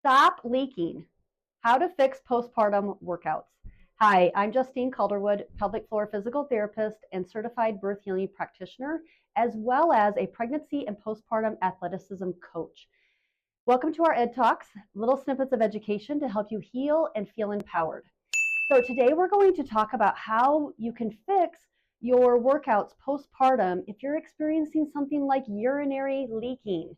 Stop leaking. How to fix postpartum workouts. Hi, I'm Justine Calderwood, pelvic floor physical therapist and certified birth healing practitioner, as well as a pregnancy and postpartum athleticism coach. Welcome to our Ed Talks, little snippets of education to help you heal and feel empowered. So today we're going to talk about how you can fix your workouts postpartum if you're experiencing something like urinary leaking.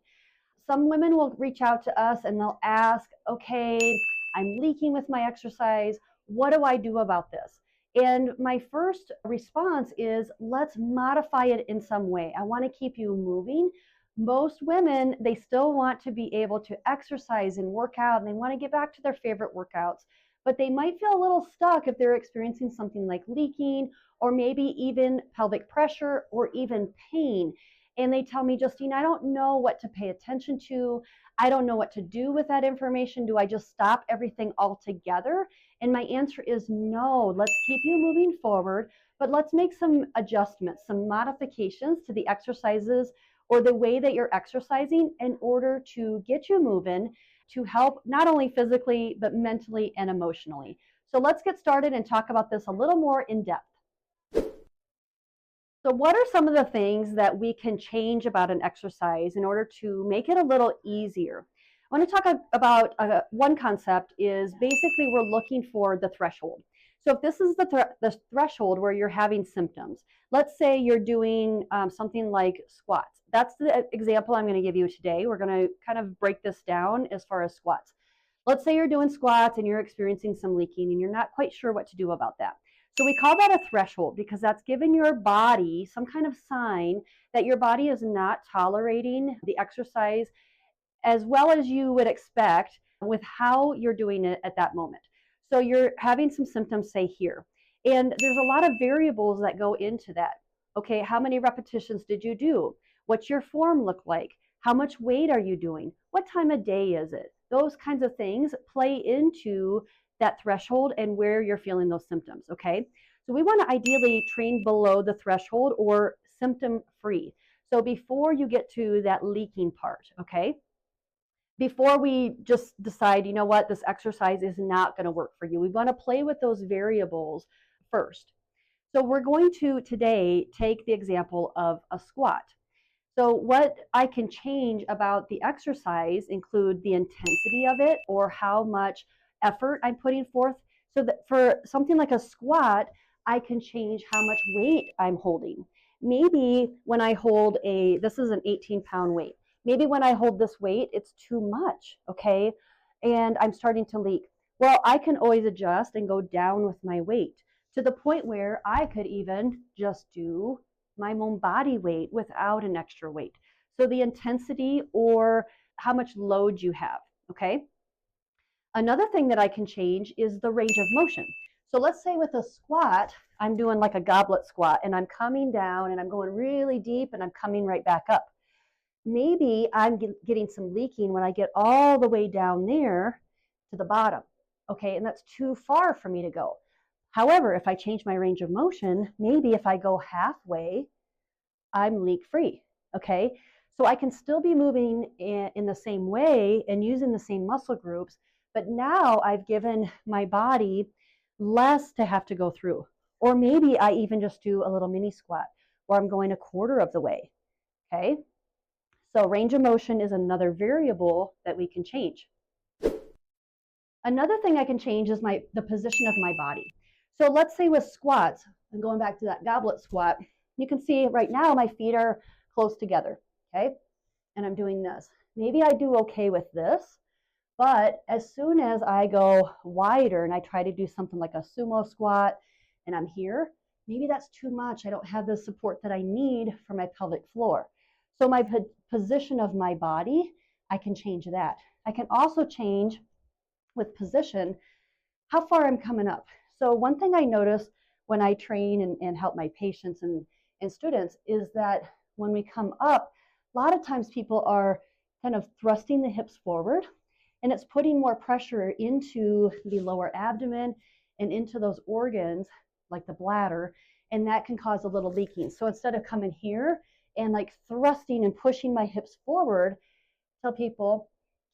Some women will reach out to us and they'll ask, okay, I'm leaking with my exercise. What do I do about this? And my first response is, let's modify it in some way. I want to keep you moving. Most women, they still want to be able to exercise and work out, and they want to get back to their favorite workouts, but they might feel a little stuck if they're experiencing something like leaking, or maybe even pelvic pressure, or even pain. And they tell me, Justine, I don't know what to pay attention to. I don't know what to do with that information. Do I just stop everything altogether? And my answer is no. Let's keep you moving forward, but let's make some adjustments, some modifications to the exercises or the way that you're exercising in order to get you moving, to help not only physically, but mentally and emotionally. So let's get started and talk about this a little more in depth. So what are some of the things that we can change about an exercise in order to make it a little easier? I want to talk about one concept is basically we're looking for the threshold. So if this is the threshold where you're having symptoms, let's say you're doing something like squats. That's the example I'm going to give you today. We're going to kind of break this down as far as squats. Let's say you're doing squats and you're experiencing some leaking and you're not quite sure what to do about that. So we call that a threshold because that's giving your body some kind of sign that your body is not tolerating the exercise as well as you would expect with how you're doing it at that moment. So you're having some symptoms, say here, and there's a lot of variables that go into that. Okay, how many repetitions did you do? What's your form look like? How much weight are you doing? What time of day is it? Those kinds of things play into that threshold and where you're feeling those symptoms, okay? So we want to ideally train below the threshold or symptom free. So before you get to that leaking part, okay? Before we just decide, you know what, this exercise is not going to work for you. We want to play with those variables first. So we're going to today take the example of a squat. So what I can change about the exercise include the intensity of it or how much effort I'm putting forth. So that for something like a squat, I can change how much weight I'm holding. Maybe when I hold this is an 18-pound weight. Maybe when I hold this weight, it's too much, okay? And I'm starting to leak. Well, I can always adjust and go down with my weight to the point where I could even just do my own body weight without an extra weight. So the intensity or how much load you have, okay? Another thing that I can change is the range of motion. So let's say with a squat, I'm doing like a goblet squat and I'm coming down and I'm going really deep and I'm coming right back up. Maybe I'm getting some leaking when I get all the way down there to the bottom, okay? And that's too far for me to go. However, if I change my range of motion, maybe if I go halfway, I'm leak free, okay? So I can still be moving in the same way and using the same muscle groups, but now I've given my body less to have to go through. Or maybe I even just do a little mini squat where I'm going a quarter of the way, okay? So range of motion is another variable that we can change. Another thing I can change is the position of my body. So let's say with squats, and going back to that goblet squat, you can see right now my feet are close together, okay? And I'm doing this. Maybe I do okay with this, but as soon as I go wider and I try to do something like a sumo squat and I'm here, maybe that's too much. I don't have the support that I need for my pelvic floor. So my position of my body, I can change that. I can also change with position how far I'm coming up. So one thing I notice when I train and help my patients and students is that when we come up, a lot of times people are kind of thrusting the hips forward and it's putting more pressure into the lower abdomen and into those organs like the bladder, and that can cause a little leaking. So instead of coming here and like thrusting and pushing my hips forward, tell people,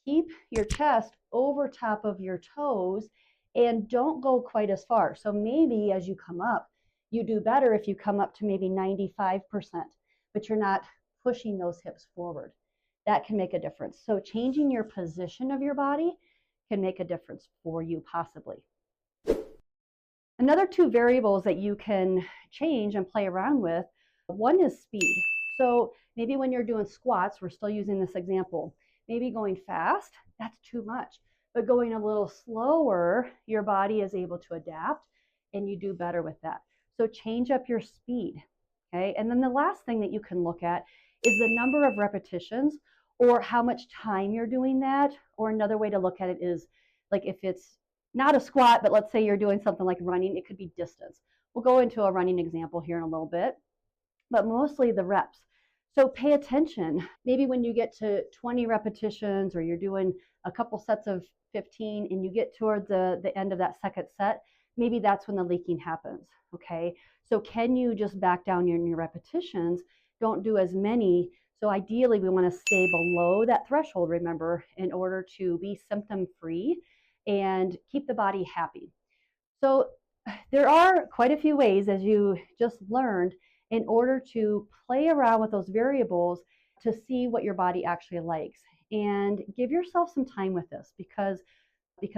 Keep your chest over top of your toes and don't go quite as far. So maybe as you come up, you do better if you come up to maybe 95%, but you're not pushing those hips forward. That can make a difference. So changing your position of your body can make a difference for you possibly. Another two variables that you can change and play around with, one is speed. So maybe when you're doing squats, we're still using this example, maybe going fast, that's too much. But going a little slower, your body is able to adapt and you do better with that. So change up your speed, okay? And then the last thing that you can look at is the number of repetitions or how much time you're doing that. Or another way to look at it is like if it's not a squat, but let's say you're doing something like running, it could be distance. We'll go into a running example here in a little bit, but mostly the reps. So pay attention. Maybe when you get to 20 repetitions or you're doing a couple sets of 15 and you get towards the end of that second set, maybe that's when the leaking happens, okay? So can you just back down your repetitions? Don't do as many. So ideally we want to stay below that threshold, remember, in order to be symptom-free and keep the body happy. So there are quite a few ways, as you just learned, in order to play around with those variables to see what your body actually likes. And give yourself some time with this because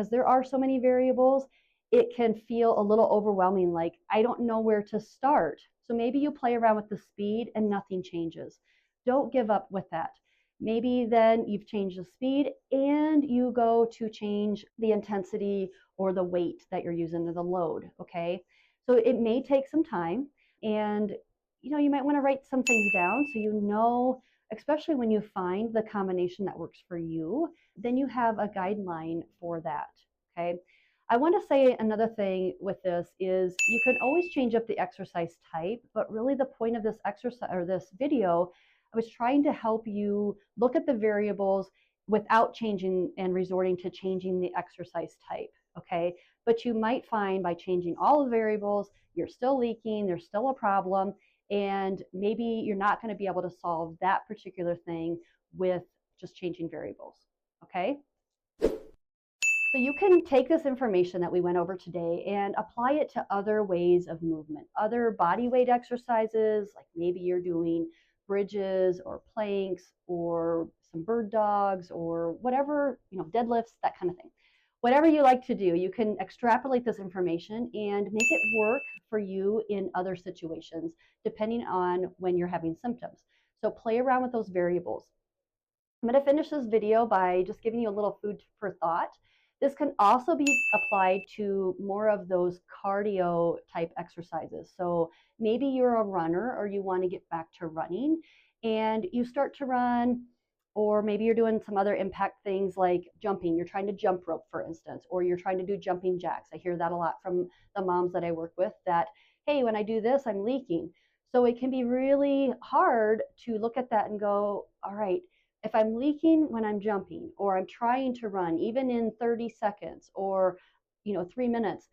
there are so many variables, it can feel a little overwhelming, like I don't know where to start. So maybe you play around with the speed and nothing changes. Don't give up with that. Maybe then you've changed the speed and you go to change the intensity or the weight that you're using or the load, okay? So it may take some time and you might want to write some things down so you know, especially when you find the combination that works for you, then you have a guideline for that, okay? I want to say another thing with this is you can always change up the exercise type, but really the point of this exercise or this video, I was trying to help you look at the variables without changing and resorting to changing the exercise type, okay? But you might find by changing all the variables, you're still leaking, there's still a problem, and maybe you're not going to be able to solve that particular thing with just changing variables, okay? So you can take this information that we went over today and apply it to other ways of movement, other body weight exercises, like maybe you're doing bridges or planks or some bird dogs or whatever, deadlifts, that kind of thing. Whatever you like to do, you can extrapolate this information and make it work for you in other situations, depending on when you're having symptoms. So play around with those variables. I'm going to finish this video by just giving you a little food for thought. This can also be applied to more of those cardio type exercises. So maybe you're a runner or you want to get back to running and you start to run, or maybe you're doing some other impact things like jumping. You're trying to jump rope, for instance, or you're trying to do jumping jacks. I hear that a lot from the moms that I work with that, hey, when I do this, I'm leaking. So it can be really hard to look at that and go, all right, if I'm leaking when I'm jumping or I'm trying to run, even in 30 seconds or 3 minutes,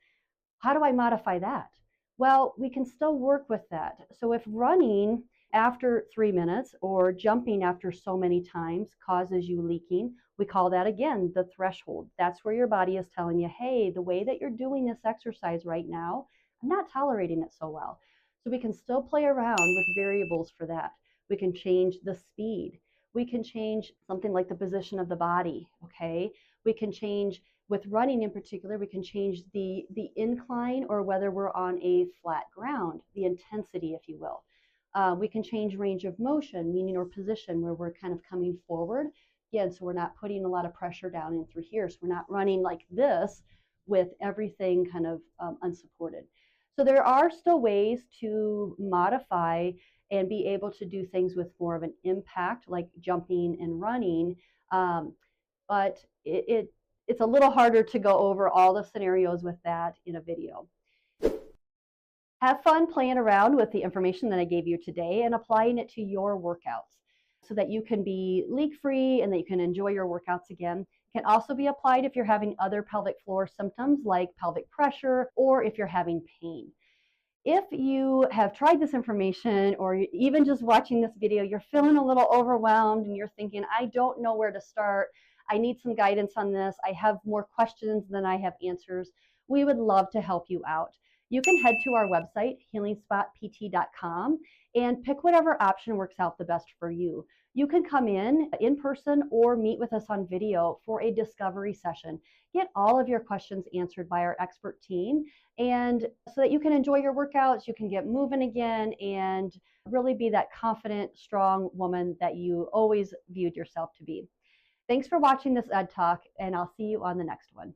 how do I modify that? Well, we can still work with that. So if running after 3 minutes or jumping after so many times causes you leaking, we call that again the threshold. That's where your body is telling you, hey, the way that you're doing this exercise right now, I'm not tolerating it so well. So we can still play around with variables for that. We can change the speed. We can change something like the position of the body, okay? We can change, with running in particular, we can change the incline or whether we're on a flat ground, the intensity, if you will. We can change range of motion, meaning or position where we're kind of coming forward. Again, so we're not putting a lot of pressure down in through here. So we're not running like this with everything kind of unsupported. So there are still ways to modify and be able to do things with more of an impact, like jumping and running. But it's a little harder to go over all the scenarios with that in a video. Have fun playing around with the information that I gave you today and applying it to your workouts so that you can be leak-free and that you can enjoy your workouts again. It can also be applied if you're having other pelvic floor symptoms like pelvic pressure or if you're having pain. If you have tried this information or even just watching this video, you're feeling a little overwhelmed and you're thinking, I don't know where to start. I need some guidance on this. I have more questions than I have answers. We would love to help you out. You can head to our website, healingspotpt.com, and pick whatever option works out the best for you. You can come in person or meet with us on video for a discovery session. Get all of your questions answered by our expert team, and so that you can enjoy your workouts, you can get moving again, and really be that confident, strong woman that you always viewed yourself to be. Thanks for watching this Ed Talk, and I'll see you on the next one.